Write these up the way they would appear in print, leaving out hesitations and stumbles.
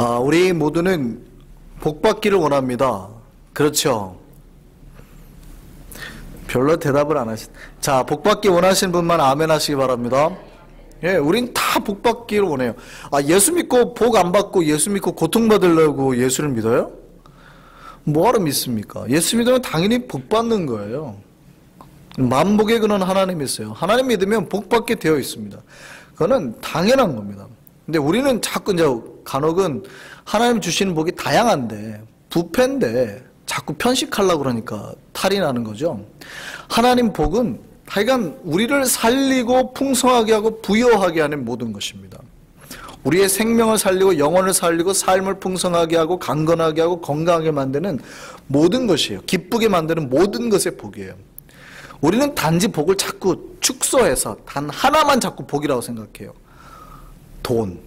우리 모두는 복받기를 원합니다. 그렇죠? 별로 대답을 안 하시. 자, 복받기 원하시는 분만 아멘 하시기 바랍니다. 예, 우린 다 복받기를 원해요. 예수 믿고 복 안 받고 예수 믿고 고통받으려고 예수를 믿어요? 뭐하러 믿습니까? 예수 믿으면 당연히 복 받는 거예요. 만복의 근원 하나님이 있어요. 하나님 믿으면 복 받게 되어 있습니다. 그거는 당연한 겁니다. 근데 우리는 자꾸 이제 간혹은 하나님 주시는 복이 다양한데 부패인데 자꾸 편식하려고 그러니까 탈이 나는 거죠. 하나님 복은 하여간 우리를 살리고 풍성하게 하고 부여하게 하는 모든 것입니다. 우리의 생명을 살리고 영혼을 살리고 삶을 풍성하게 하고 강건하게 하고 건강하게 만드는 모든 것이에요. 기쁘게 만드는 모든 것의 복이에요. 우리는 단지 복을 자꾸 축소해서 단 하나만 자꾸 복이라고 생각해요. 돈.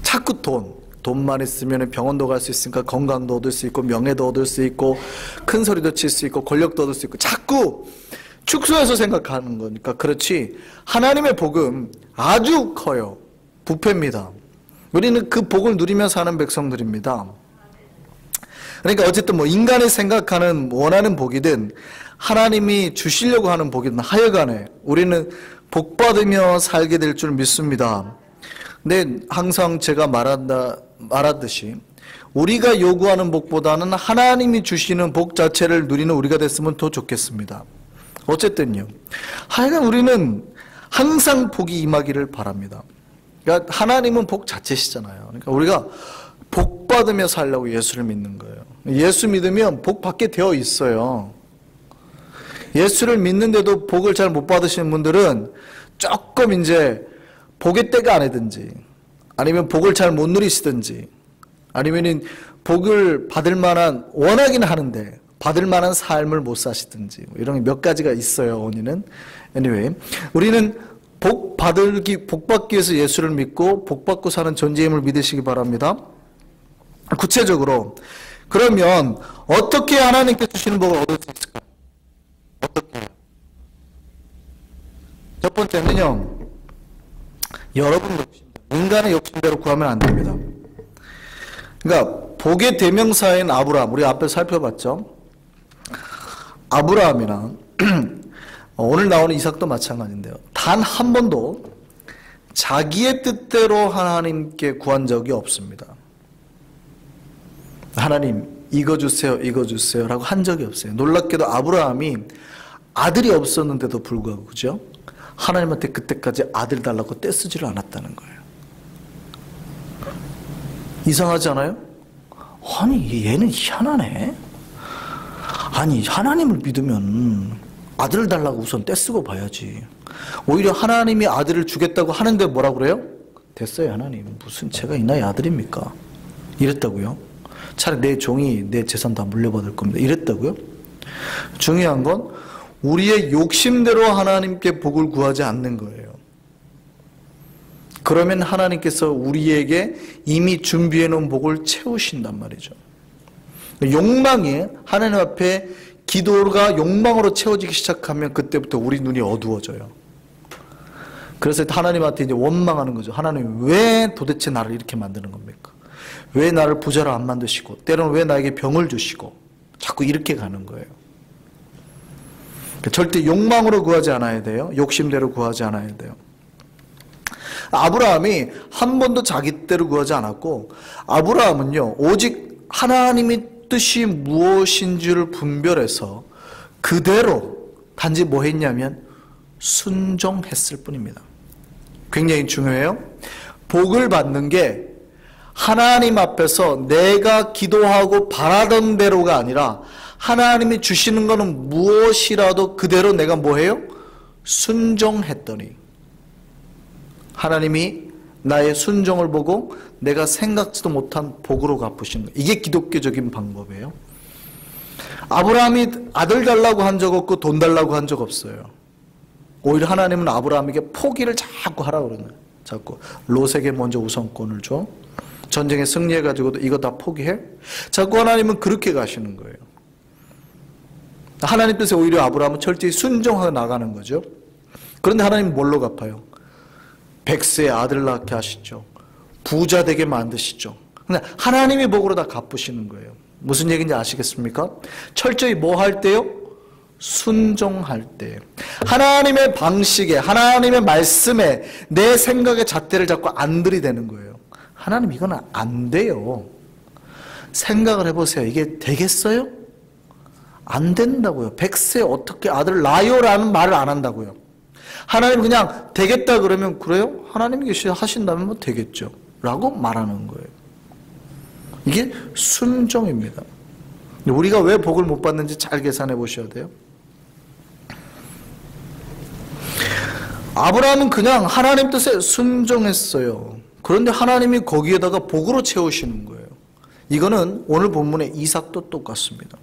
자꾸 돈. 돈만 있으면 병원도 갈 수 있으니까 건강도 얻을 수 있고 명예도 얻을 수 있고 큰 소리도 칠 수 있고 권력도 얻을 수 있고 자꾸 축소해서 생각하는 거니까 그렇지 하나님의 복은 아주 커요. 부패입니다. 우리는 그 복을 누리며 사는 백성들입니다. 그러니까 어쨌든 뭐 인간이 생각하는 원하는 복이든 하나님이 주시려고 하는 복이든 하여간에 우리는 복 받으며 살게 될 줄 믿습니다. 근데 항상 제가 말하듯이 우리가 요구하는 복보다는 하나님이 주시는 복 자체를 누리는 우리가 됐으면 더 좋겠습니다. 어쨌든요. 하여간 우리는 항상 복이 임하기를 바랍니다. 그러니까 하나님은 복 자체시잖아요. 그러니까 우리가 복 받으며 살려고 예수를 믿는 거예요. 예수 믿으면 복 받게 되어 있어요. 예수를 믿는데도 복을 잘 못 받으시는 분들은 조금 이제 복의 때가 아니든지 아니면 복을 잘 못 누리시든지 아니면 복을 받을 만한 원하긴 하는데 받을 만한 삶을 못 사시든지 이런 몇 가지가 있어요. 원인은. anyway, 우리는 복 받기 위해서 예수를 믿고 복 받고 사는 존재임을 믿으시기 바랍니다. 구체적으로 그러면 어떻게 하나님께 주시는 복을 얻을 수 있을까요? 어떻게? 첫 번째는요. 여러분 인간의 욕심대로 구하면 안 됩니다. 그러니까 복의 대명사인 아브라함 우리 앞에 살펴봤죠. 아브라함이나 오늘 나오는 이삭도 마찬가지인데요. 단 한 번도 자기의 뜻대로 하나님께 구한 적이 없습니다. 하나님 이거 주세요 이거 주세요 라고 한 적이 없어요. 놀랍게도 아브라함이 아들이 없었는데도 불구하고 그죠? 하나님한테 그때까지 아들 달라고 떼쓰지를 않았다는 거예요. 이상하지 않아요? 아니 얘는 희한하네. 아니 하나님을 믿으면 아들을 달라고 우선 떼쓰고 봐야지. 오히려 하나님이 아들을 주겠다고 하는데 뭐라고 그래요? 됐어요 하나님 무슨 제가 이 나이 아들입니까? 이랬다고요. 차라리 내 종이 내 재산 다 물려받을 겁니다. 이랬다고요. 중요한 건 우리의 욕심대로 하나님께 복을 구하지 않는 거예요. 그러면 하나님께서 우리에게 이미 준비해 놓은 복을 채우신단 말이죠. 욕망이 하나님 앞에 기도가 욕망으로 채워지기 시작하면 그때부터 우리 눈이 어두워져요. 그래서 하나님한테 이제 원망하는 거죠. 하나님 왜 도대체 나를 이렇게 만드는 겁니까? 왜 나를 부자로 안 만드시고 때로는 왜 나에게 병을 주시고 자꾸 이렇게 가는 거예요. 절대 욕망으로 구하지 않아야 돼요. 욕심대로 구하지 않아야 돼요. 아브라함이 한 번도 자기 뜻대로 구하지 않았고 아브라함은요 오직 하나님의 뜻이 무엇인지를 분별해서 그대로 단지 뭐 했냐면 순종했을 뿐입니다. 굉장히 중요해요. 복을 받는 게 하나님 앞에서 내가 기도하고 바라던 대로가 아니라 하나님이 주시는 것은 무엇이라도 그대로 내가 뭐해요? 순종했더니 하나님이 나의 순종을 보고 내가 생각지도 못한 복으로 갚으시는 거예요. 이게 기독교적인 방법이에요. 아브라함이 아들 달라고 한 적 없고 돈 달라고 한 적 없어요. 오히려 하나님은 아브라함에게 포기를 자꾸 하라고 그러는 거예요. 자꾸 롯에게 먼저 우선권을 줘. 전쟁에 승리해가지고도 이거 다 포기해? 자꾸 하나님은 그렇게 가시는 거예요. 하나님 뜻에 오히려 아브라함은 철저히 순종하고 나가는 거죠. 그런데 하나님은 뭘로 갚아요? 100세에 아들 낳게 하시죠. 부자 되게 만드시죠. 근데 하나님이 복으로 다 갚으시는 거예요. 무슨 얘기인지 아시겠습니까? 철저히 뭐 할 때요? 순종할 때. 하나님의 방식에, 하나님의 말씀에 내 생각의 잣대를 잡고 안 들이대는 거예요. 하나님 이건 안 돼요. 생각을 해보세요. 이게 되겠어요? 안 된다고요. 백세 어떻게 아들 낳아요라는 말을 안 한다고요. 하나님 그냥 되겠다 그러면 그래요? 하나님이 하신다면 뭐 되겠죠. 라고 말하는 거예요. 이게 순종입니다. 우리가 왜 복을 못 받는지 잘 계산해 보셔야 돼요. 아브라함은 그냥 하나님 뜻에 순종했어요. 그런데 하나님이 거기에다가 복으로 채우시는 거예요. 이거는 오늘 본문의 이삭도 똑같습니다.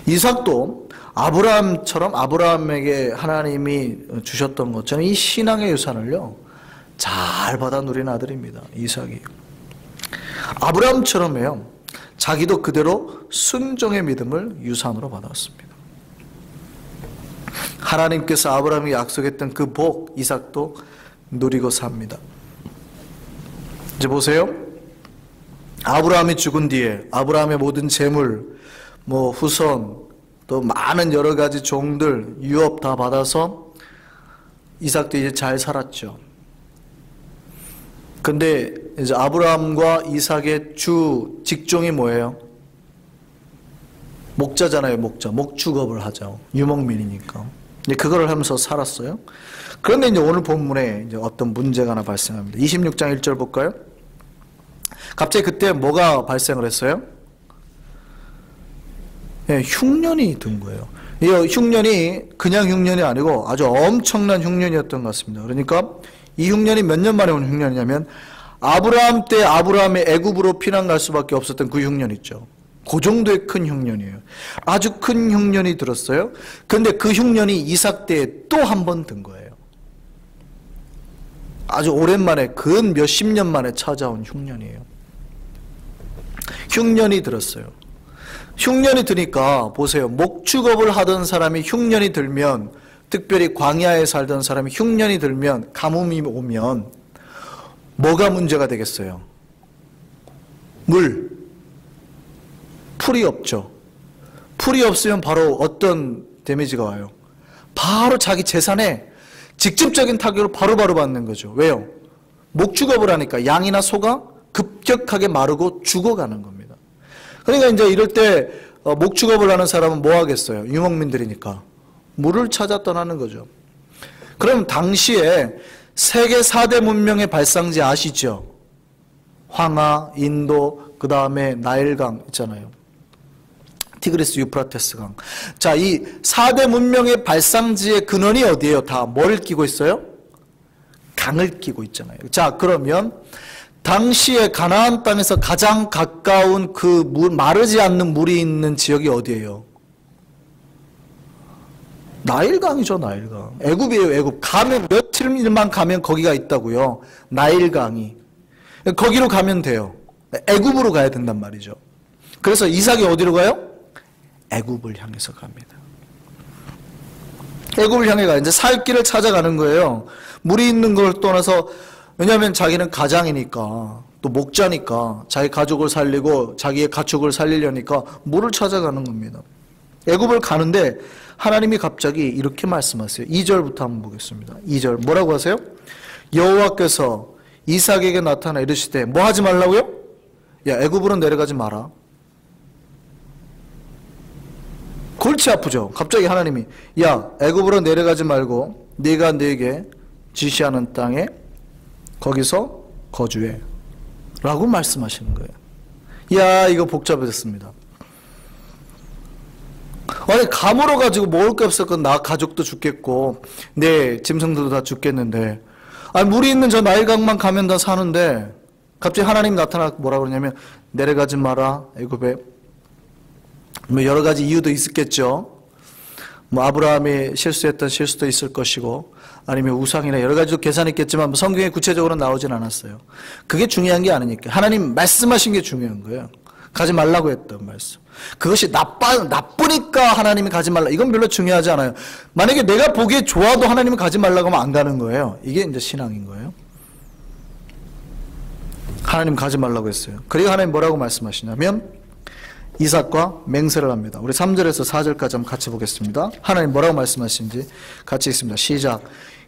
이삭도 아브라함처럼 아브라함에게 하나님이 주셨던 것처럼 이 신앙의 유산을요 잘 받아 누린 아들입니다. 이삭이 아브라함처럼요 자기도 그대로 순종의 믿음을 유산으로 받았습니다. 하나님께서 아브라함이 약속했던 그 복 이삭도 누리고 삽니다. 이제 보세요. 아브라함이 죽은 뒤에 아브라함의 모든 재물, 뭐 후손, 또 많은 여러 가지 종들, 유업 다 받아서 이삭도 이제 잘 살았죠. 근데 이제 아브라함과 이삭의 주 직종이 뭐예요? 목자잖아요, 목자. 목축업을 하죠. 유목민이니까. 이제 그거를 하면서 살았어요. 그런데 이제 오늘 본문에 이제 어떤 문제가 하나 발생합니다. 26장 1절 볼까요? 갑자기 그때 뭐가 발생을 했어요? 예, 흉년이 든 거예요. 이 흉년이 그냥 흉년이 아니고 아주 엄청난 흉년이었던 것 같습니다. 그러니까 이 흉년이 몇 년 만에 온 흉년이냐면 아브라함 때 아브라함의 애굽으로 피난 갈 수밖에 없었던 그 흉년 있죠. 그 정도의 큰 흉년이에요. 아주 큰 흉년이 들었어요. 그런데 그 흉년이 이삭 때에 또 한 번 든 거예요. 아주 오랜만에 근 몇십 년 만에 찾아온 흉년이에요. 흉년이 들었어요. 흉년이 드니까 보세요. 목축업을 하던 사람이 흉년이 들면, 특별히 광야에 살던 사람이 흉년이 들면, 가뭄이 오면 뭐가 문제가 되겠어요? 물, 풀이 없죠. 풀이 없으면 바로 어떤 데미지가 와요? 바로 자기 재산에 직접적인 타격을 바로바로 받는 거죠. 왜요? 목축업을 하니까 양이나 소가 급격하게 마르고 죽어가는 겁니다. 그러니까 이제 이럴 때 목축업을 하는 사람은 뭐 하겠어요? 유목민들이니까 물을 찾아 떠나는 거죠. 그럼 당시에 세계 4대 문명의 발상지 아시죠? 황하, 인도, 그 다음에 나일강 있잖아요. 티그리스 유프라테스강. 자, 이 4대 문명의 발상지의 근원이 어디예요? 다 뭐를 끼고 있어요? 강을 끼고 있잖아요. 자, 그러면 당시에 가나안 땅에서 가장 가까운 그 물, 마르지 않는 물이 있는 지역이 어디예요? 나일강이죠, 나일강. 애굽이에요, 애굽. 가면 며칠만 가면 거기가 있다고요. 나일강이. 거기로 가면 돼요. 애굽으로 가야 된단 말이죠. 그래서 이삭이 어디로 가요? 애굽을 향해서 갑니다. 애굽을 향해 가 이제 살 길을 찾아가는 거예요. 물이 있는 걸 떠나서, 왜냐하면 자기는 가장이니까 또 목자니까 자기 가족을 살리고 자기의 가축을 살리려니까 물을 찾아가는 겁니다. 애굽을 가는데 하나님이 갑자기 이렇게 말씀하세요. 2절부터 한번 보겠습니다. 2절 뭐라고 하세요? 여호와께서 이삭에게 나타나 이르시되 뭐 하지 말라고요? 야, 애굽으로 내려가지 마라. 골치 아프죠. 갑자기 하나님이 야, 애굽으로 내려가지 말고 네가 네게 지시하는 땅에 거기서 거주해 라고 말씀하시는 거예요. 야, 이거 복잡해졌습니다. 아니, 감으로 가지고 먹을 게 없었건 나 가족도 죽겠고 내 짐승들도 다 죽겠는데, 아니, 물이 있는 저 나일강만 가면 다 사는데 갑자기 하나님 나타나서 뭐라 그러냐면 내려가지 마라 애굽에. 뭐 여러 가지 이유도 있었겠죠. 뭐 아브라함이 실수했던 실수도 있을 것이고 아니면 우상이나 여러 가지도 계산했겠지만 뭐 성경에 구체적으로 나오진 않았어요. 그게 중요한 게 아니니까 하나님 말씀하신 게 중요한 거예요. 가지 말라고 했던 말씀. 그것이 나쁘니까 하나님이 가지 말라, 이건 별로 중요하지 않아요. 만약에 내가 보기에 좋아도 하나님이 가지 말라고 하면 안 가는 거예요. 이게 이제 신앙인 거예요. 하나님 가지 말라고 했어요. 그리고 하나님 뭐라고 말씀하시냐면 이삭과 맹세를 합니다. 우리 3절에서 4절까지 한번 같이 보겠습니다. 하나님 뭐라고 말씀하시는지 같이 읽습니다. 시작.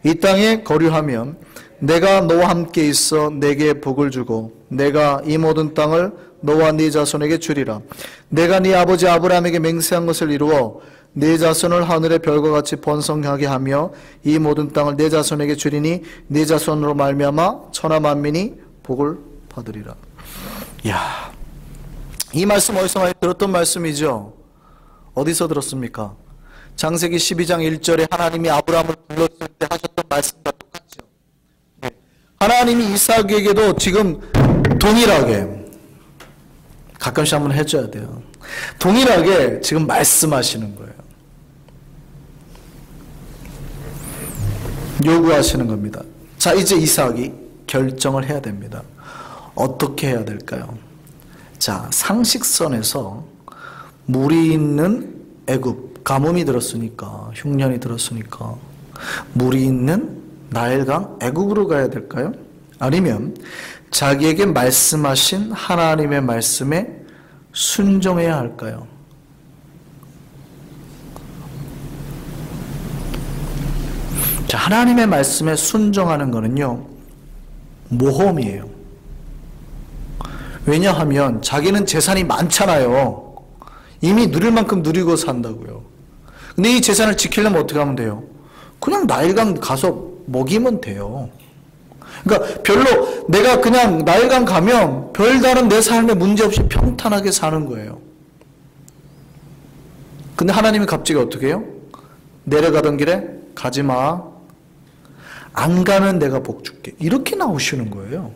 이 땅에 거류하면 내가 너와 함께 있어 내게 복을 주고 내가 이 모든 땅을 너와 네 자손에게 주리라. 내가 네 아버지 아브라함에게 맹세한 것을 이루어 네 자손을 하늘의 별과 같이 번성하게 하며 이 모든 땅을 네 자손에게 주리니 네 자손으로 말미암아 천하 만민이 복을 받으리라. 이야, 이 말씀 어디서 많이 들었던 말씀이죠? 어디서 들었습니까? 창세기 12장 1절에 하나님이 아브라함을 불렀을 때 하셨던 말씀과 똑같죠. 하나님이 이삭에게도 지금 동일하게 가끔씩 한번 해줘야 돼요. 동일하게 지금 말씀하시는 거예요. 요구하시는 겁니다. 자, 이제 이삭이 결정을 해야 됩니다. 어떻게 해야 될까요? 자, 상식선에서 물이 있는 애굽, 가뭄이 들었으니까, 흉년이 들었으니까 물이 있는 나일강 애굽으로 가야 될까요? 아니면 자기에게 말씀하신 하나님의 말씀에 순종해야 할까요? 자, 하나님의 말씀에 순종하는 거는요, 모험이에요. 왜냐하면 자기는 재산이 많잖아요. 이미 누릴 만큼 누리고 산다고요. 근데 이 재산을 지키려면 어떻게 하면 돼요? 그냥 나일강 가서 먹이면 돼요. 그러니까 별로 내가 그냥 나일강 가면 별다른 내 삶에 문제없이 평탄하게 사는 거예요. 근데 하나님이 갑자기 어떻게 해요? 내려가던 길에 가지 마. 안 가면 내가 복 줄게. 이렇게 나오시는 거예요.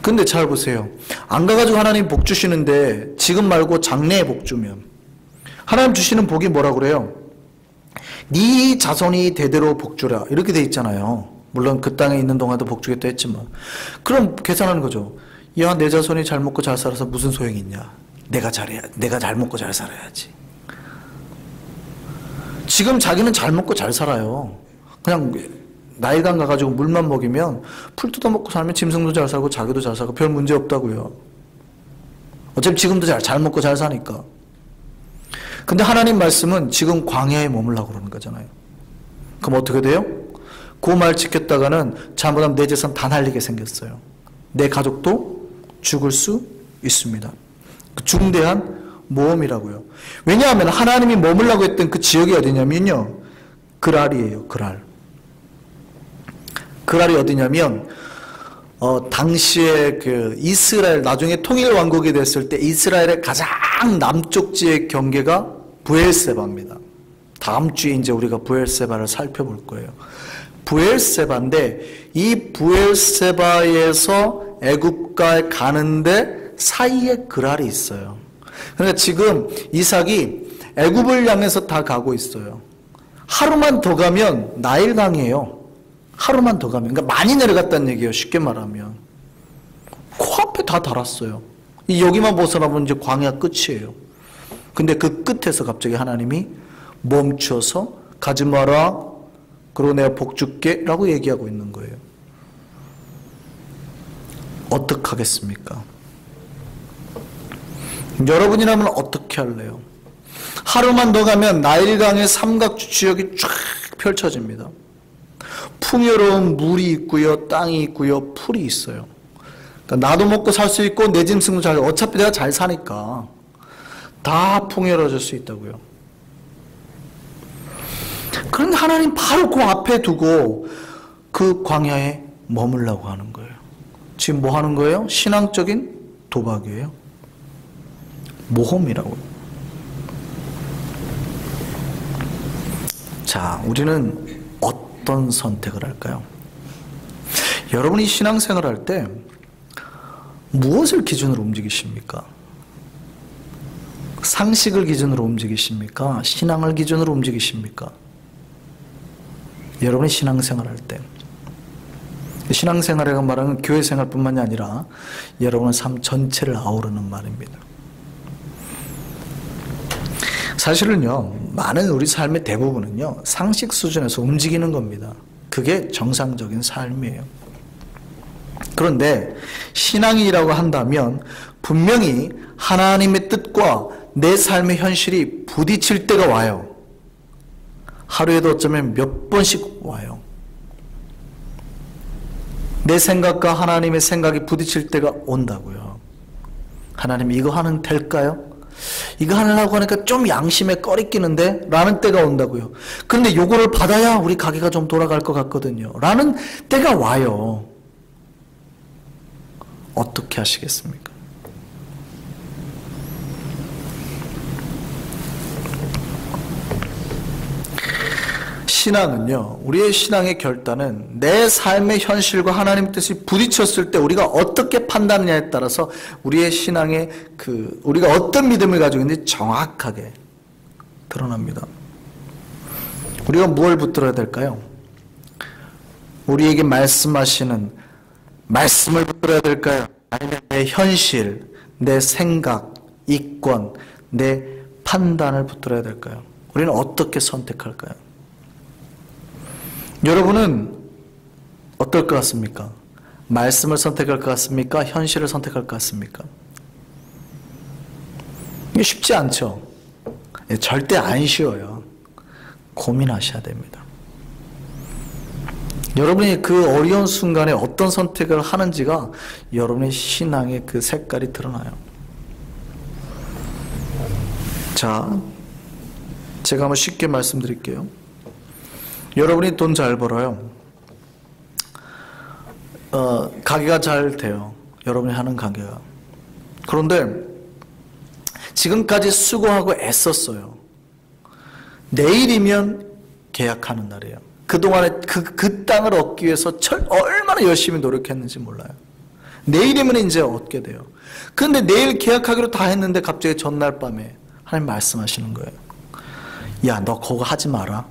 근데 잘 보세요. 안 가가지고 하나님 복 주시는데 지금 말고 장래에 복 주면 하나님 주시는 복이 뭐라 그래요? 네 자손이 대대로 복 주라 이렇게 돼 있잖아요. 물론 그 땅에 있는 동안도 복 주겠다 했지만 그럼 계산하는 거죠. 야, 내 자손이 잘 먹고 잘 살아서 무슨 소용이 있냐. 내가 잘 먹고 잘 살아야지. 지금 자기는 잘 먹고 잘 살아요. 그냥 나일강 가가지고 물만 먹이면 풀 뜯어먹고 살면 짐승도 잘 살고 자기도 잘 살고 별 문제 없다고요. 어차피 지금도 잘 먹고 잘 사니까. 근데 하나님 말씀은 지금 광야에 머물라고 그러는 거잖아요. 그럼 어떻게 돼요? 그 말 지켰다가는 잘못하면 내 재산 다 날리게 생겼어요. 내 가족도 죽을 수 있습니다. 그 중대한 모험이라고요. 왜냐하면 하나님이 머물라고 했던 그 지역이 어디냐면요, 그랄이에요. 그랄이 어디냐면 당시에 그 이스라엘 나중에 통일 왕국이 됐을 때 이스라엘의 가장 남쪽 지의 경계가 브엘세바입니다. 다음 주에 이제 우리가 브엘세바를 살펴볼 거예요. 브엘세바인데 이 브엘세바에서 애굽가에 가는데 사이에 그랄이 있어요. 그러니까 지금 이삭이 애굽을 향해서 다 가고 있어요. 하루만 더 가면 나일강이에요. 하루만 더 가면. 그러니까 많이 내려갔다는 얘기예요. 쉽게 말하면. 코앞에 다 달았어요. 여기만 벗어나면 이제 광야 끝이에요. 근데 그 끝에서 갑자기 하나님이 멈춰서 가지 마라. 그리고 내가 복 줄게 라고 얘기하고 있는 거예요. 어떡하겠습니까? 여러분이라면 어떻게 할래요? 하루만 더 가면 나일강의 삼각주 지역이 쫙 펼쳐집니다. 풍요로운 물이 있고요, 땅이 있고요, 풀이 있어요. 그러니까 나도 먹고 살 수 있고 내 짐승도 잘, 어차피 내가 잘 사니까 다 풍요로워질 수 있다고요. 그런데 하나님 바로 그 앞에 두고 그 광야에 머물라고 하는 거예요. 지금 뭐 하는 거예요? 신앙적인 도박이에요. 모험이라고요. 자, 우리는 어떤 선택을 할까요? 여러분이 신앙생활 할 때 무엇을 기준으로 움직이십니까? 상식을 기준으로 움직이십니까? 신앙을 기준으로 움직이십니까? 여러분이 신앙생활 할 때, 신앙생활이라고 말하는 교회생활뿐만이 아니라 여러분의 삶 전체를 아우르는 말입니다. 사실은요, 많은 우리 삶의 대부분은요, 상식 수준에서 움직이는 겁니다. 그게 정상적인 삶이에요. 그런데 신앙이라고 한다면 분명히 하나님의 뜻과 내 삶의 현실이 부딪힐 때가 와요. 하루에도 어쩌면 몇 번씩 와요. 내 생각과 하나님의 생각이 부딪힐 때가 온다고요. 하나님 이거 하면 될까요? 이거 하려고 하니까 좀 양심에 꺼리끼는데? 라는 때가 온다고요. 근데 요거를 받아야 우리 가게가 좀 돌아갈 것 같거든요. 라는 때가 와요. 어떻게 하시겠습니까? 신앙은요, 우리의 신앙의 결단은 내 삶의 현실과 하나님 뜻이 부딪혔을 때 우리가 어떻게 판단하냐에 따라서 우리의 신앙의 우리가 어떤 믿음을 가지고 있는지 정확하게 드러납니다. 우리가 뭘 붙들어야 될까요? 우리에게 말씀하시는 말씀을 붙들어야 될까요? 아니면 내 현실, 내 생각, 이권, 내 판단을 붙들어야 될까요? 우리는 어떻게 선택할까요? 여러분은 어떨 것 같습니까? 말씀을 선택할 것 같습니까? 현실을 선택할 것 같습니까? 이게 쉽지 않죠? 절대 안 쉬워요. 고민하셔야 됩니다. 여러분이 그 어려운 순간에 어떤 선택을 하는지가 여러분의 신앙의 그 색깔이 드러나요. 자, 제가 한번 쉽게 말씀드릴게요. 여러분이 돈 잘 벌어요. 가게가 잘 돼요. 여러분이 하는 가게가. 그런데 지금까지 수고하고 애썼어요. 내일이면 계약하는 날이에요. 그동안에 그 땅을 얻기 위해서 얼마나 열심히 노력했는지 몰라요. 내일이면 이제 얻게 돼요. 그런데 내일 계약하기로 다 했는데 갑자기 전날 밤에 하나님 말씀하시는 거예요. 야, 너 그거 하지 마라.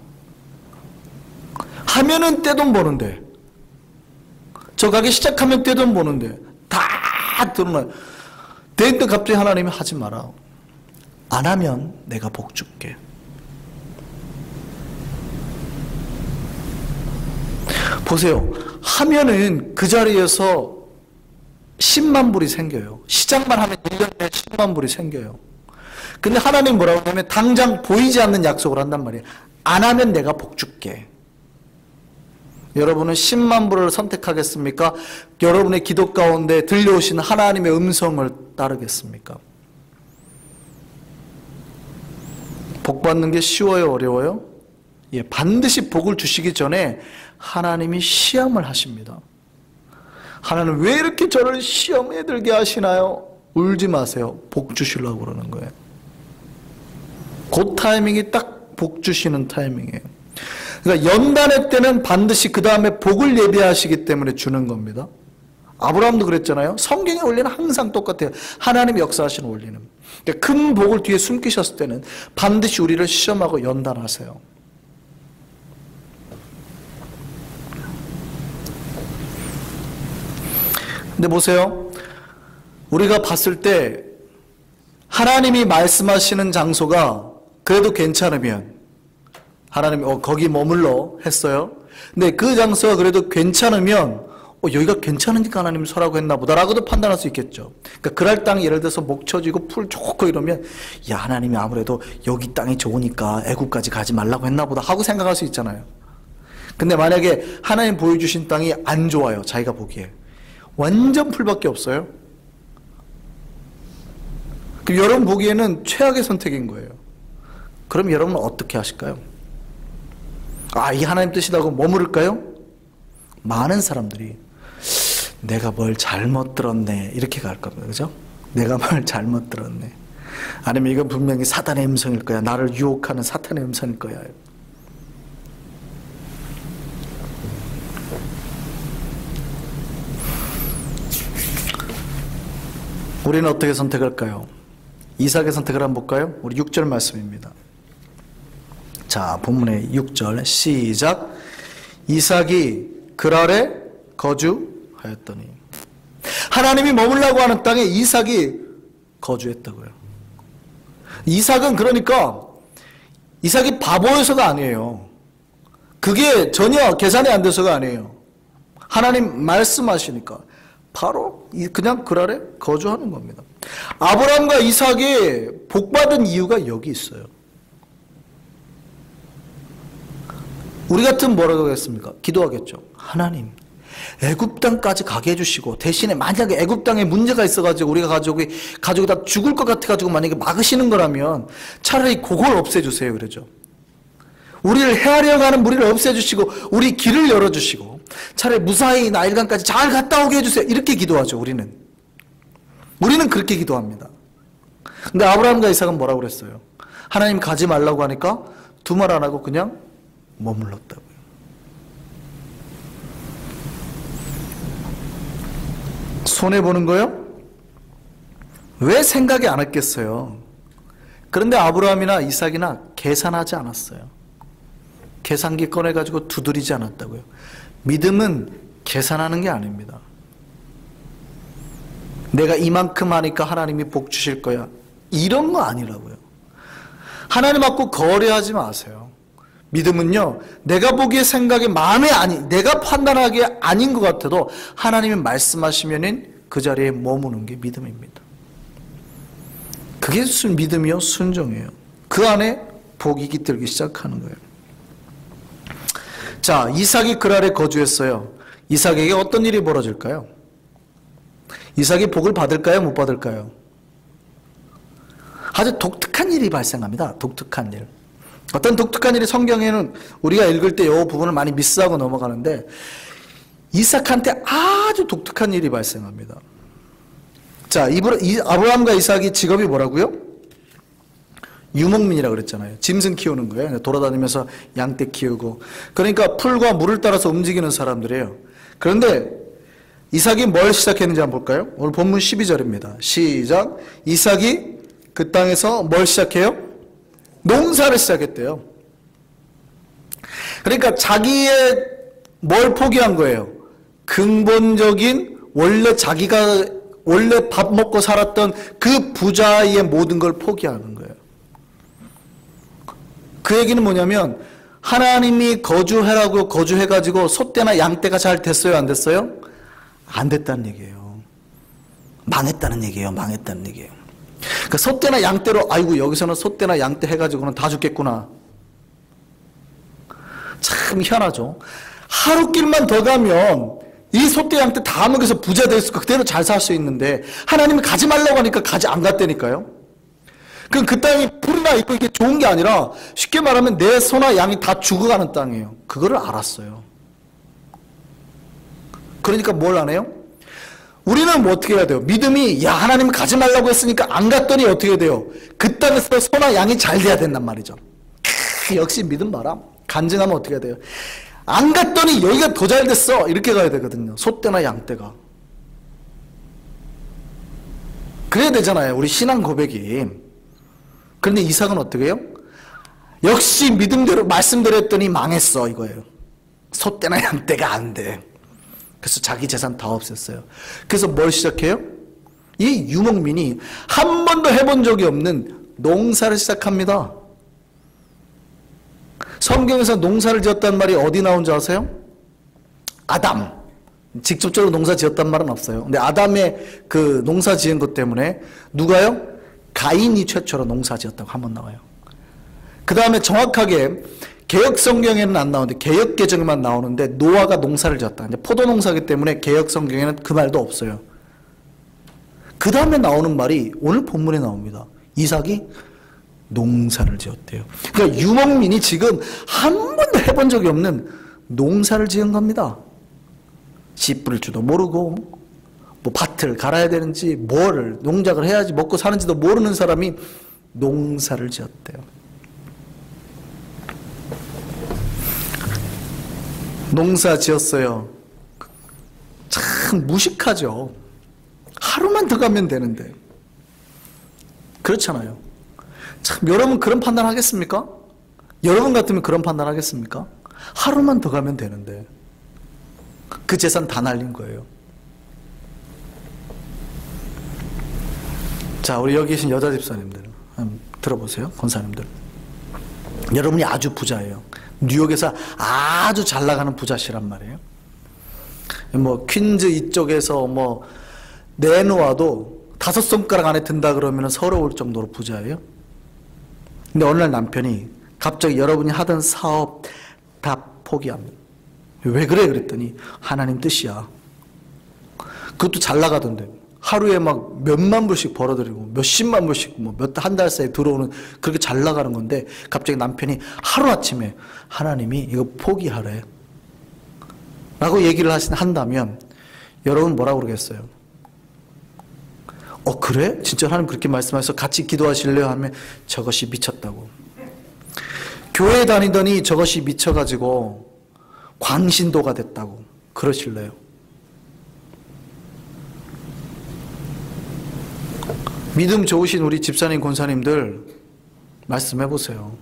하면은 떼돈 버는데, 저 가게 시작하면 떼돈 버는데 다 드러나요. 근데 갑자기 하나님이 하지 마라. 안 하면 내가 복 줄게. 보세요. 하면은 그 자리에서 10만 불이 생겨요. 시작만 하면 1년에 10만 불이 생겨요. 근데 하나님 뭐라고 하냐면 당장 보이지 않는 약속을 한단 말이에요. 안 하면 내가 복 줄게. 여러분은 10만 불을 선택하겠습니까? 여러분의 기도 가운데 들려오신 하나님의 음성을 따르겠습니까? 복 받는 게 쉬워요? 어려워요? 예, 반드시 복을 주시기 전에 하나님이 시험을 하십니다. 하나님 왜 이렇게 저를 시험에 들게 하시나요? 울지 마세요. 복 주시려고 그러는 거예요. 그 타이밍이 딱 복 주시는 타이밍이에요. 그러니까 연단의 때는 반드시 그 다음에 복을 예비하시기 때문에 주는 겁니다. 아브라함도 그랬잖아요. 성경의 원리는 항상 똑같아요. 하나님이 역사하시는 원리는. 그러니까 큰 복을 뒤에 숨기셨을 때는 반드시 우리를 시험하고 연단하세요. 근데 보세요. 우리가 봤을 때 하나님이 말씀하시는 장소가 그래도 괜찮으면 하나님이 거기 머물러 했어요. 근데 그 장소가 그래도 괜찮으면 여기가 괜찮으니까 하나님이 서라고 했나 보다라고도 판단할 수 있겠죠. 그러니까 그랄 땅 예를 들어서 목 쳐지고 풀 좋고 이러면 야 하나님이 아무래도 여기 땅이 좋으니까 애국까지 가지 말라고 했나 보다 하고 생각할 수 있잖아요. 근데 만약에 하나님 보여주신 땅이 안 좋아요. 자기가 보기에. 완전 풀밖에 없어요. 그럼 여러분 보기에는 최악의 선택인 거예요. 그럼 여러분은 어떻게 하실까요? 이게 하나님 뜻이라고 머무를까요? 많은 사람들이 내가 뭘 잘못 들었네 이렇게 갈 겁니다. 그죠? 내가 뭘 잘못 들었네. 아니면 이건 분명히 사탄의 음성일 거야. 나를 유혹하는 사탄의 음성일 거야. 우리는 어떻게 선택할까요? 이삭의 선택을 한번 볼까요? 우리 6절 말씀입니다. 자, 본문의 6절 시작. 이삭이 그랄에 거주하였더니. 하나님이 머물라고 하는 땅에 이삭이 거주했다고요. 이삭은 그러니까 이삭이 바보여서가 아니에요. 그게 전혀 계산이 안 돼서가 아니에요. 하나님 말씀하시니까 바로 그냥 그 아래 거주하는 겁니다. 아브라함과 이삭이 복받은 이유가 여기 있어요. 우리 같으면 뭐라고 하겠습니까? 기도하겠죠. 하나님, 애굽 땅까지 가게 해주시고, 대신에 만약에 애굽 땅에 문제가 있어가지고 우리가 가족이 다 죽을 것 같아가지고 만약에 막으시는 거라면 차라리 그걸 없애주세요. 그러죠. 우리를 헤아려 가는 무리를 없애주시고 우리 길을 열어주시고 차라리 무사히 나일강까지 잘 갔다 오게 해주세요. 이렇게 기도하죠. 우리는 그렇게 기도합니다. 근데 아브라함과 이삭은 뭐라고 그랬어요? 하나님 가지 말라고 하니까 두 말 안 하고 그냥 머물렀다고요. 손해보는 거요? 왜 생각이 안 했겠어요? 그런데 아브라함이나 이삭이나 계산하지 않았어요. 계산기 꺼내가지고 두드리지 않았다고요. 믿음은 계산하는 게 아닙니다. 내가 이만큼 하니까 하나님이 복 주실 거야. 이런 거 아니라고요. 하나님하고 거래하지 마세요. 믿음은요, 내가 보기에 생각에 마음에 내가 판단하기에 아닌 것 같아도 하나님이 말씀하시면은 그 자리에 머무는 게 믿음입니다. 그게 믿음이요, 순종이에요. 그 안에 복이 깃들기 시작하는 거예요. 자, 이삭이 그 아래 거주했어요. 이삭에게 어떤 일이 벌어질까요? 이삭이 복을 받을까요? 못 받을까요? 아주 독특한 일이 발생합니다. 독특한 일. 어떤 독특한 일이 성경에는 우리가 읽을 때 이 부분을 많이 미스하고 넘어가는데 이삭한테 아주 독특한 일이 발생합니다. 자, 아브라함과 이삭이 직업이 뭐라고요? 유목민이라고 그랬잖아요. 짐승 키우는 거예요. 돌아다니면서 양떼 키우고. 그러니까 풀과 물을 따라서 움직이는 사람들이에요. 그런데 이삭이 뭘 시작했는지 한번 볼까요? 오늘 본문 12절입니다. 시작. 이삭이 그 땅에서 뭘 시작해요? 농사를 시작했대요. 그러니까 자기의 뭘 포기한 거예요? 근본적인 자기가 원래 밥 먹고 살았던 그 부자의 모든 걸 포기하는 거예요. 그 얘기는 뭐냐면 하나님이 거주해라고 거주해가지고 소떼나 양떼가 잘 됐어요? 안 됐어요? 안 됐다는 얘기예요. 망했다는 얘기예요. 망했다는 얘기예요. 그러니까 소떼나 양떼로 아이고 여기서는 소떼나 양떼 해가지고는 다 죽겠구나. 참 희한하죠. 하루길만 더 가면 이 소떼 양떼 다 먹여서 부자 될 수 있고 그대로 잘 살 수 있는데 하나님이 가지 말라고 하니까 안 갔다니까요. 그럼 그 땅이 풀이나 있고 이게 좋은 게 아니라 쉽게 말하면 내 소나 양이 다 죽어가는 땅이에요. 그거를 알았어요. 그러니까 뭘 안 해요? 우리는 뭐 어떻게 해야 돼요? 믿음이 하나님 가지 말라고 했으니까 안 갔더니 어떻게 돼요? 그 땅에서 소나 양이 잘 돼야 된단 말이죠. 역시 믿음 봐라. 간증하면 어떻게 해야 돼요? 안 갔더니 여기가 더 잘 됐어. 이렇게 가야 되거든요. 소떼나 양떼가. 그래야 되잖아요. 우리 신앙 고백이. 그런데 이삭은 어떻게 해요? 역시 믿음대로 말씀드렸더니 망했어 이거예요. 소떼나 양떼가 안 돼. 그래서 자기 재산 다 없앴어요. 그래서 뭘 시작해요? 이 유목민이 한 번도 해본 적이 없는 농사를 시작합니다. 성경에서 농사를 지었다는 말이 어디 나온지 아세요? 아담. 직접적으로 농사 지었다는 말은 없어요. 근데 아담의 그 농사 지은 것 때문에 누가요? 가인이 최초로 농사 지었다고 한번 나와요. 그 다음에 정확하게 개역 성경에는 안 나오는데 개역 개정에만 나오는데 노아가 농사를 지었다. 이제 포도 농사기 때문에 개역 성경에는 그 말도 없어요. 그 다음에 나오는 말이 오늘 본문에 나옵니다. 이삭이 농사를 지었대요. 그러니까 유목민이 지금 한 번도 해본 적이 없는 농사를 지은 겁니다. 씨 뿌릴 줄도 모르고 뭐 밭을 갈아야 되는지 뭐를 농작을 해야지 먹고 사는지도 모르는 사람이 농사를 지었대요. 농사 지었어요. 참 무식하죠. 하루만 더 가면 되는데. 그렇잖아요. 참 여러분 그런 판단 하겠습니까? 여러분 같으면 그런 판단 하겠습니까? 하루만 더 가면 되는데 그 재산 다 날린 거예요. 자, 우리 여기 계신 여자 집사님들 한번 들어보세요. 권사님들. 여러분이 아주 부자예요. 뉴욕에서 아주 잘 나가는 부자시란 말이에요. 뭐 퀸즈 이쪽에서 뭐 내놓아도 5손가락 안에 든다 그러면 서러울 정도로 부자예요. 근데 어느 날 남편이 갑자기 여러분이 하던 사업 다 포기합니다. 왜 그래? 그랬더니 하나님 뜻이야. 그것도 잘 나가던데 하루에 막 몇만 불씩 벌어들이고 몇십만 불씩 뭐 한 달 사이에 들어오는 그렇게 잘 나가는 건데 갑자기 남편이 하루아침에 하나님이 이거 포기하래 라고 얘기를 한다면 여러분 뭐라고 그러겠어요? 그래? 진짜 하나님 그렇게 말씀하셔서 같이 기도하실래요? 하면 저것이 미쳤다고. 교회 다니더니 저것이 미쳐가지고 광신도가 됐다고 그러실래요? 믿음 좋으신 우리 집사님 권사님들 말씀해 보세요.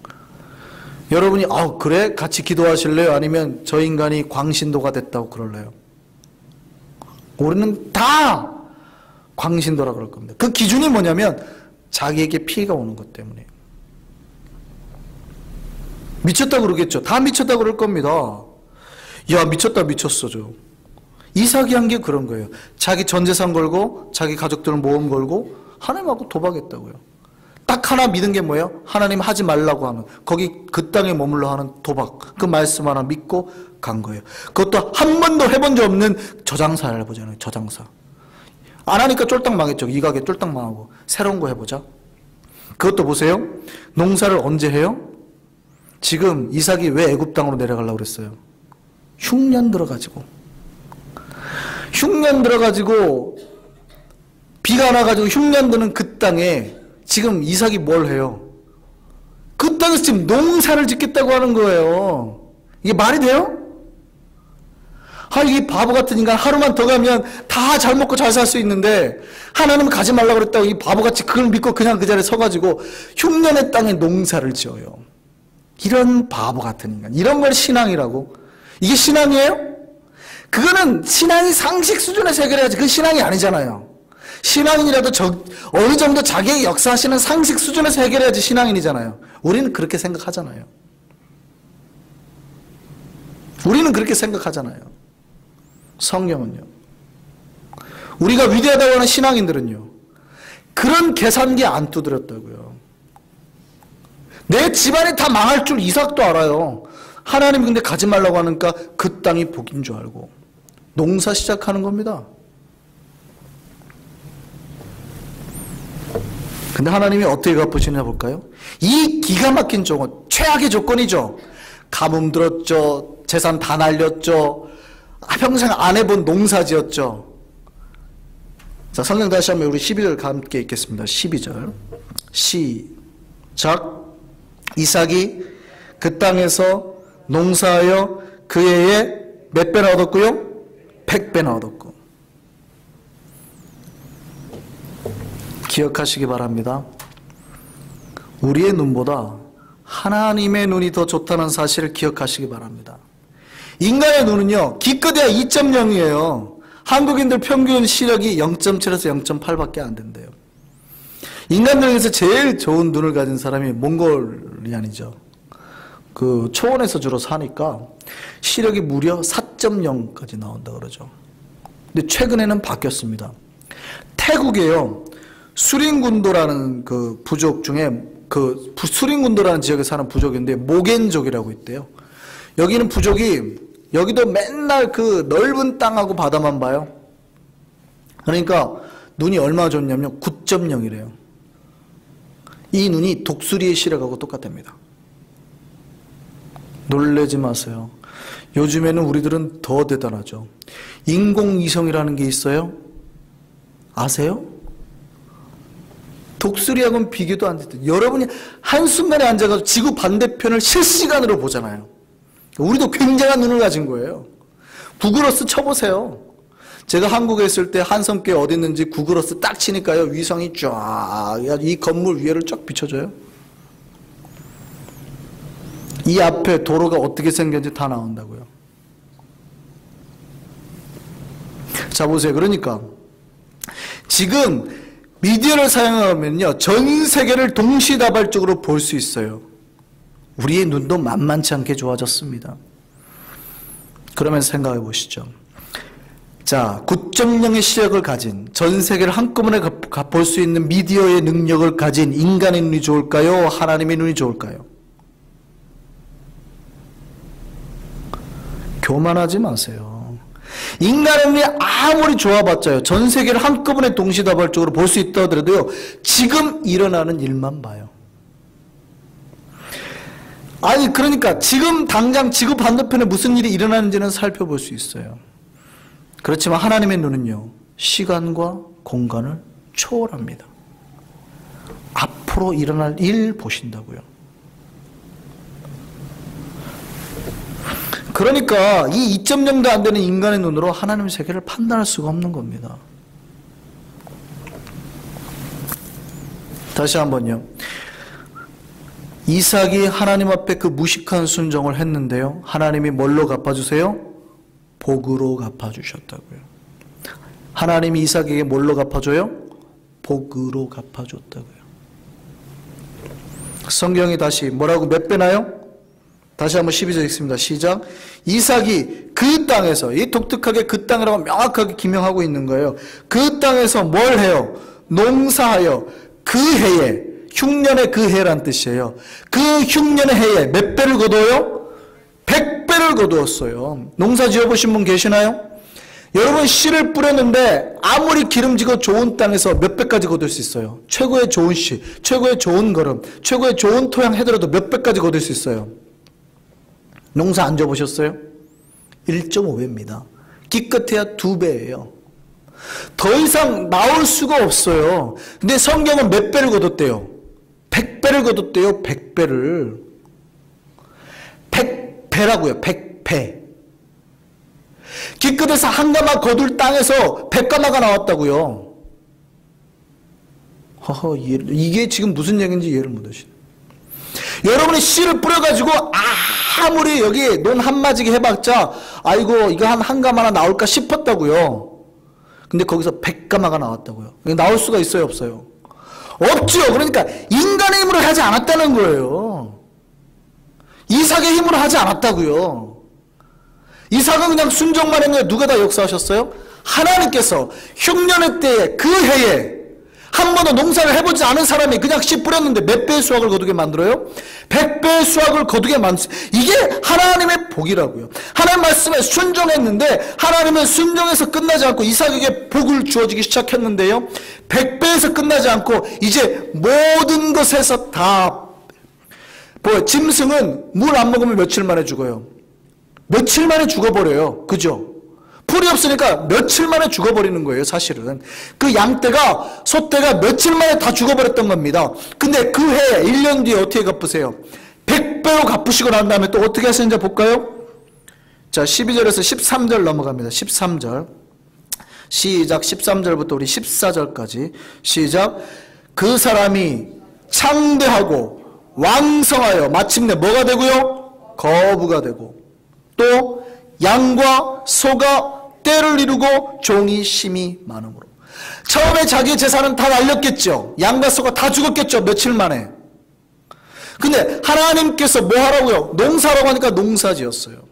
여러분이 그래? 같이 기도하실래요? 아니면 저 인간이 광신도가 됐다고 그럴래요? 우리는 다 광신도라 그럴 겁니다. 그 기준이 뭐냐면 자기에게 피해가 오는 것 때문에. 미쳤다고 그러겠죠. 다 미쳤다고 그럴 겁니다. 야 미쳤다 미쳤어 저. 이삭이 한 게 그런 거예요. 자기 전 재산 걸고 자기 가족들은 모험 걸고 하나님하고 도박했다고요. 딱 하나 믿은 게 뭐예요? 하나님 하지 말라고 하는 거기 그 땅에 머물러 하는 도박. 그 말씀 하나 믿고 간 거예요. 그것도 한 번도 해본 적 없는 저장사를 해보잖아요. 저장사. 안 하니까 쫄딱 망했죠. 이 가게 쫄딱 망하고 새로운 거 해보자. 그것도 보세요. 농사를 언제 해요? 지금 이삭이 왜 애굽 땅으로 내려가려고 그랬어요? 흉년 들어가지고 비가 나가지고 흉년 드는 그 땅에 지금 이삭이 뭘 해요? 그 땅에서 지금 농사를 짓겠다고 하는 거예요. 이게 말이 돼요? 이 바보 같은 인간 하루만 더 가면 다 잘 먹고 잘 살 수 있는데 하나님은 가지 말라고 그랬다고 이 바보같이 그걸 믿고 그냥 그 자리에 서가지고 흉년의 땅에 농사를 지어요. 이런 바보 같은 인간. 이런 걸 신앙이라고? 이게 신앙이에요? 그거는 신앙이 상식 수준에서 해결해야지. 그건 신앙이 아니잖아요. 신앙인이라도 어느 정도 자기의 역사하시는 상식 수준에서 해결해야지 신앙인이잖아요. 우리는 그렇게 생각하잖아요. 우리는 그렇게 생각하잖아요. 성경은요. 우리가 위대하다고 하는 신앙인들은요. 그런 계산기 안 두드렸다고요. 내 집안이 다 망할 줄 이삭도 알아요. 하나님이 근데 가지 말라고 하니까 그 땅이 복인 줄 알고 농사 시작하는 겁니다. 근데 하나님이 어떻게 갚으시나 볼까요? 이 기가 막힌 조건, 최악의 조건이죠. 가뭄 들었죠. 재산 다 날렸죠. 평생 안 해본 농사 지었죠. 자, 성경 다시 한번 우리 12절 함께 읽겠습니다. 12절 시작. 이삭이 그 땅에서 농사하여 그 해에 몇 배나 얻었고요? 100배나 얻었고. 기억하시기 바랍니다. 우리의 눈보다 하나님의 눈이 더 좋다는 사실을 기억하시기 바랍니다. 인간의 눈은요, 기껏해야 2.0이에요. 한국인들 평균 시력이 0.7에서 0.8밖에 안 된대요. 인간들 중에서 제일 좋은 눈을 가진 사람이 몽골리안이죠. 그 초원에서 주로 사니까 시력이 무려 4.0까지 나온다 그러죠. 근데 최근에는 바뀌었습니다. 태국에요. 수린군도라는 그 부족 중에 그 수린군도라는 지역에 사는 부족인데 모겐족이라고 있대요. 여기는 부족이 여기도 맨날 그 넓은 땅하고 바다만 봐요. 그러니까 눈이 얼마나 좋냐면 9.0이래요. 이 눈이 독수리의 시력하고 똑같답니다. 놀라지 마세요. 요즘에는 우리들은 더 대단하죠. 인공위성이라는 게 있어요. 아세요? 독수리하고는 비교도 안 되죠. 여러분이 한순간에 앉아가지고 지구 반대편을 실시간으로 보잖아요. 우리도 굉장한 눈을 가진 거예요. 구글어스 쳐보세요. 제가 한국에 있을 때 한성교회 어디 있는지 구글어스 딱 치니까요. 위성이 쫙 이 건물 위에를 쫙 비춰줘요. 이 앞에 도로가 어떻게 생겼는지 다 나온다고요. 자 보세요. 그러니까 지금 미디어를 사용하면요. 전 세계를 동시다발적으로 볼 수 있어요. 우리의 눈도 만만치 않게 좋아졌습니다. 그러면서 생각해 보시죠. 자, 9.0의 시력을 가진, 전 세계를 한꺼번에 볼 수 있는 미디어의 능력을 가진 인간의 눈이 좋을까요? 하나님의 눈이 좋을까요? 교만하지 마세요. 인간의 눈이 아무리 좋아봤자요, 전 세계를 한꺼번에 동시다발적으로 볼 수 있다 하더라도요, 지금 일어나는 일만 봐요. 아니, 그러니까 지금 당장 지구 반대편에 무슨 일이 일어나는지는 살펴볼 수 있어요. 그렇지만 하나님의 눈은요, 시간과 공간을 초월합니다. 앞으로 일어날 일 보신다고요. 그러니까 이 2.0도 안 되는 인간의 눈으로 하나님의 세계를 판단할 수가 없는 겁니다. 다시 한번요. 이삭이 하나님 앞에 그 무식한 순종을 했는데요, 하나님이 뭘로 갚아주세요? 복으로 갚아주셨다고요. 하나님이 이삭에게 뭘로 갚아줘요? 복으로 갚아줬다고요. 성경이 다시 뭐라고 몇 배나요? 다시 한번 12절 읽습니다. 시작. 이삭이 그 땅에서, 이 독특하게 그 땅이라고 명확하게 기명하고 있는 거예요. 그 땅에서 뭘 해요? 농사하여 그 해에, 흉년의 그 해란 뜻이에요. 그 흉년의 해에 몇 배를 거둬요? 100배를 거두었어요. 농사 지어보신 분 계시나요? 여러분, 씨를 뿌렸는데 아무리 기름지고 좋은 땅에서 몇 배까지 거둘 수 있어요? 최고의 좋은 씨, 최고의 좋은 거름, 최고의 좋은 토양 해더라도 몇 배까지 거둘 수 있어요? 농사 안 지어보셨어요? 1.5배입니다. 기껏해야 2배예요. 더 이상 나올 수가 없어요. 근데 성경은 몇 배를 거뒀대요? 100배를 거뒀대요. 100배를. 100배라고요. 100배. 기껏해서 한 가마 거둘 땅에서 100가마가 나왔다고요. 허허, 이게 지금 무슨 얘기인지 이해를 못하시네. 여러분이 씨를 뿌려가지고 아무리 여기 논 한마지기 해봤자 아이고 이거 한 가마나 나올까 싶었다고요. 근데 거기서 100가마가 나왔다고요. 나올 수가 있어요, 없어요? 없죠. 그러니까 인간의 힘으로 하지 않았다는 거예요. 이삭의 힘으로 하지 않았다고요. 이삭은 그냥 순종만 했는데 누가 다 역사하셨어요? 하나님께서 흉년의 때에 그 해에 한 번도 농사를 해보지 않은 사람이 그냥 씨 뿌렸는데 몇 배의 수확을 거두게 만들어요? 100배의 수확을 거두게 만들어요. 이게 하나님의 복이라고요. 하나님 말씀에 순종했는데 하나님은 순종해서 끝나지 않고 이삭에게 복을 주어지기 시작했는데요, 100배에서 끝나지 않고 이제 모든 것에서 다 짐승은 물 안 먹으면 며칠 만에 죽어요. 며칠 만에 죽어버려요. 그죠? 풀이 없으니까 며칠 만에 죽어버리는 거예요, 사실은. 그 양떼가, 소떼가 며칠 만에 다 죽어버렸던 겁니다. 근데 그 해, 1년 뒤에 어떻게 갚으세요? 100배로 갚으시고 난 다음에 또 어떻게 하시는지 볼까요? 자, 12절에서 13절 넘어갑니다. 13절. 시작. 13절부터 우리 14절까지. 시작. 그 사람이 창대하고 왕성하여 마침내 뭐가 되고요? 거부가 되고, 또 양과 소가 때를 이루고 종이 심히 많음으로. 처음에 자기의 재산은 다 날렸겠죠. 양과 소가 다 죽었겠죠. 며칠 만에. 근데 하나님께서 뭐 하라고요? 농사라고 하니까 농사 지었어요.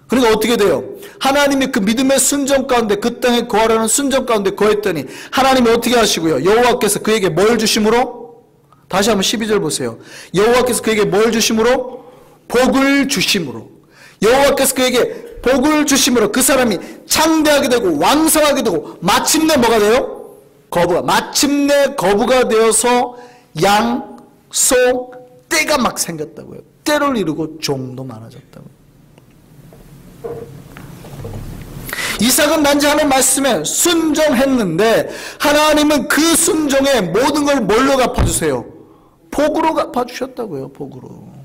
그러니까 어떻게 돼요? 하나님이 그 믿음의 순종 가운데, 그 땅에 거하라는 순종 가운데 거했더니 하나님이 어떻게 하시고요? 여호와께서 그에게 뭘 주심으로? 다시 한번 12절 보세요. 여호와께서 그에게 뭘 주심으로? 복을 주심으로. 여호와께서 그에게 복을 주심으로 그 사람이 창대하게 되고 왕성하게 되고 마침내 뭐가 돼요? 마침내 거부가 되어서 양, 소, 떼가 막 생겼다고요. 떼를 이루고 종도 많아졌다고요. 이삭은 단지 하나님 말씀에 순종했는데 하나님은 그 순종에 모든 걸 뭘로 갚아주세요? 복으로 갚아주셨다고요. 복으로.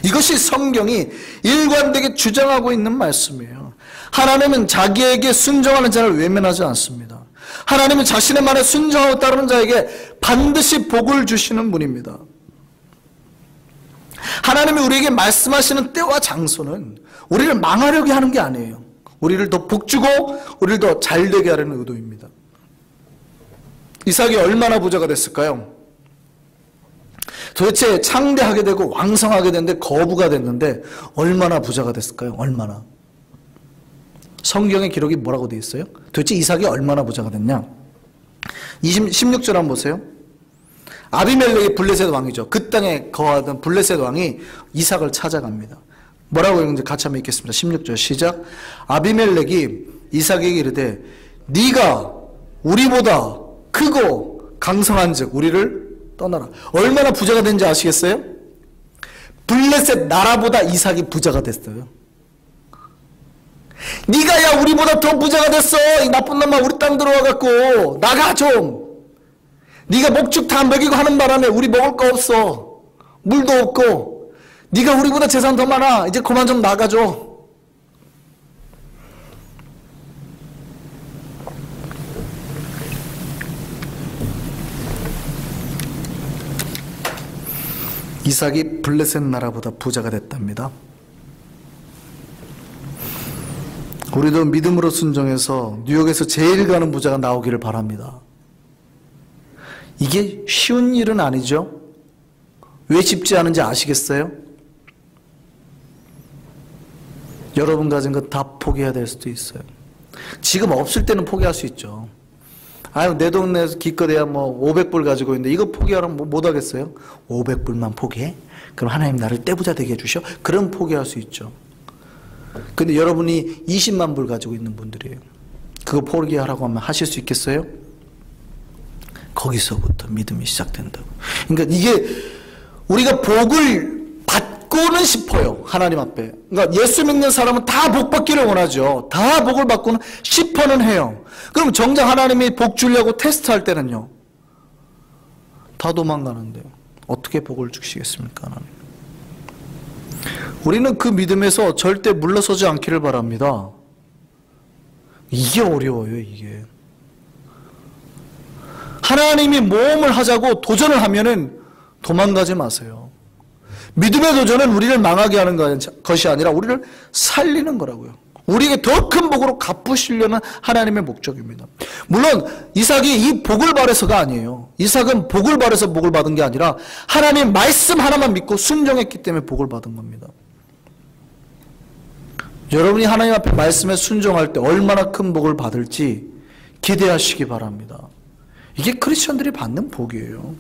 이것이 성경이 일관되게 주장하고 있는 말씀이에요. 하나님은 자기에게 순종하는 자를 외면하지 않습니다. 하나님은 자신의 말에 순종하고 따르는 자에게 반드시 복을 주시는 분입니다. 하나님이 우리에게 말씀하시는 때와 장소는 우리를 망하려고 하는 게 아니에요. 우리를 더 복주고 우리를 더 잘되게 하려는 의도입니다. 이삭이 얼마나 부자가 됐을까요? 도대체 창대하게 되고 왕성하게 됐는데 거부가 됐는데 얼마나 부자가 됐을까요? 얼마나? 성경의 기록이 뭐라고 되어 있어요? 도대체 이삭이 얼마나 부자가 됐냐? 16절 한번 보세요. 아비멜렉이 블레셋 왕이죠. 그 땅에 거하던 블레셋 왕이 이삭을 찾아갑니다. 뭐라고 이제 같이 한번 읽겠습니다. 16절 시작. 아비멜렉이 이삭에게 이르되 네가 우리보다 크고 강성한즉 우리를 떠나라. 얼마나 부자가 된지 아시겠어요? 블레셋 나라보다 이삭이 부자가 됐어요. 네가 야 우리보다 더 부자가 됐어. 이 나쁜 놈아 우리 땅 들어와 갖고 나가 좀. 네가 목축 다 먹이고 하는 바람에 우리 먹을 거 없어. 물도 없고. 네가 우리보다 재산 더 많아. 이제 그만 좀 나가줘. 이삭이 블레셋 나라보다 부자가 됐답니다. 우리도 믿음으로 순종해서 뉴욕에서 제일 가는 부자가 나오기를 바랍니다. 이게 쉬운 일은 아니죠. 왜 쉽지 않은지 아시겠어요? 여러분 가진 것 다 포기해야 될 수도 있어요. 지금 없을 때는 포기할 수 있죠. 아유, 내 동네에서 기껏해야 뭐 500불 가지고 있는데 이거 포기하라면 못 하겠어요? 500불만 포기해? 그럼 하나님 나를 떼부자 되게 해주셔? 그럼 포기할 수 있죠. 근데 여러분이 20만 불 가지고 있는 분들이에요. 그거 포기하라고 하면 하실 수 있겠어요? 거기서부터 믿음이 시작된다고. 그러니까 이게 우리가 복을 받고는 싶어요. 하나님 앞에. 그러니까 예수 믿는 사람은 다 복 받기를 원하죠. 다 복을 받고는 싶어는 해요. 그럼 정작 하나님이 복 주려고 테스트할 때는요. 다 도망가는데요. 어떻게 복을 주시겠습니까, 하나님? 우리는 그 믿음에서 절대 물러서지 않기를 바랍니다. 이게 어려워요, 이게. 하나님이 모험을 하자고 도전을 하면은 도망가지 마세요. 믿음의 도전은 우리를 망하게 하는 것이 아니라 우리를 살리는 거라고요. 우리에게 더 큰 복으로 갚으시려는 하나님의 목적입니다. 물론 이삭이 이 복을 바라서가 아니에요. 이삭은 복을 바라서 복을 받은 게 아니라 하나님 말씀 하나만 믿고 순종했기 때문에 복을 받은 겁니다. 여러분이 하나님 앞에 말씀에 순종할 때 얼마나 큰 복을 받을지 기대하시기 바랍니다. 이게 크리스천들이 받는 복이에요.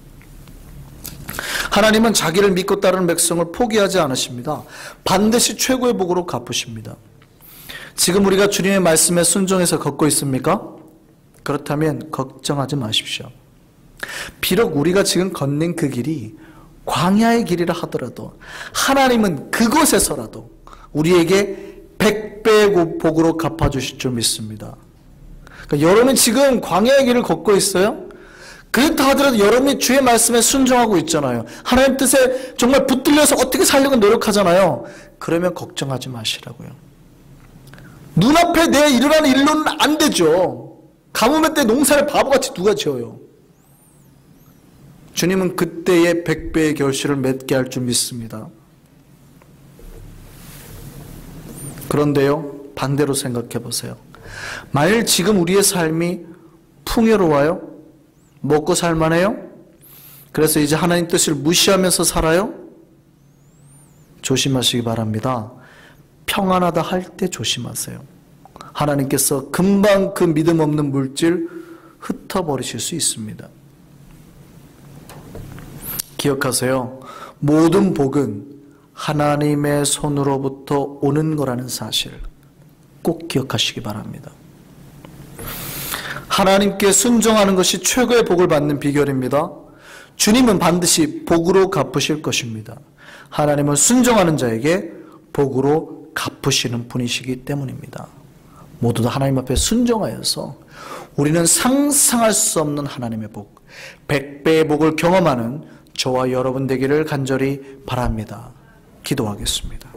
하나님은 자기를 믿고 따르는 백성을 포기하지 않으십니다. 반드시 최고의 복으로 갚으십니다. 지금 우리가 주님의 말씀에 순종해서 걷고 있습니까? 그렇다면 걱정하지 마십시오. 비록 우리가 지금 걷는 그 길이 광야의 길이라 하더라도 하나님은 그곳에서라도 우리에게 100배의 복으로 갚아주실 줄 믿습니다. 그러니까 여러분이 지금 광야의 길을 걷고 있어요? 그렇다 하더라도 여러분이 주의 말씀에 순종하고 있잖아요. 하나님 뜻에 정말 붙들려서 어떻게 살려고 노력하잖아요. 그러면 걱정하지 마시라고요. 눈앞에 내 일어나는 일로는 안 되죠. 가뭄의 때 농사를 바보같이 누가 지어요. 주님은 그때의 100배의 결실을 맺게 할 줄 믿습니다. 그런데요, 반대로 생각해 보세요. 만일 지금 우리의 삶이 풍요로워요? 먹고 살만해요? 그래서 이제 하나님 뜻을 무시하면서 살아요? 조심하시기 바랍니다. 평안하다 할 때 조심하세요. 하나님께서 금방 그 믿음 없는 물질 흩어버리실 수 있습니다. 기억하세요. 모든 복은 하나님의 손으로부터 오는 거라는 사실 꼭 기억하시기 바랍니다. 하나님께 순종하는 것이 최고의 복을 받는 비결입니다. 주님은 반드시 복으로 갚으실 것입니다. 하나님은 순종하는 자에게 복으로 갚으시는 분이시기 때문입니다. 모두 다 하나님 앞에 순종하여서 우리는 상상할 수 없는 하나님의 복, 100배의 복을 경험하는 저와 여러분 되기를 간절히 바랍니다. 기도하겠습니다.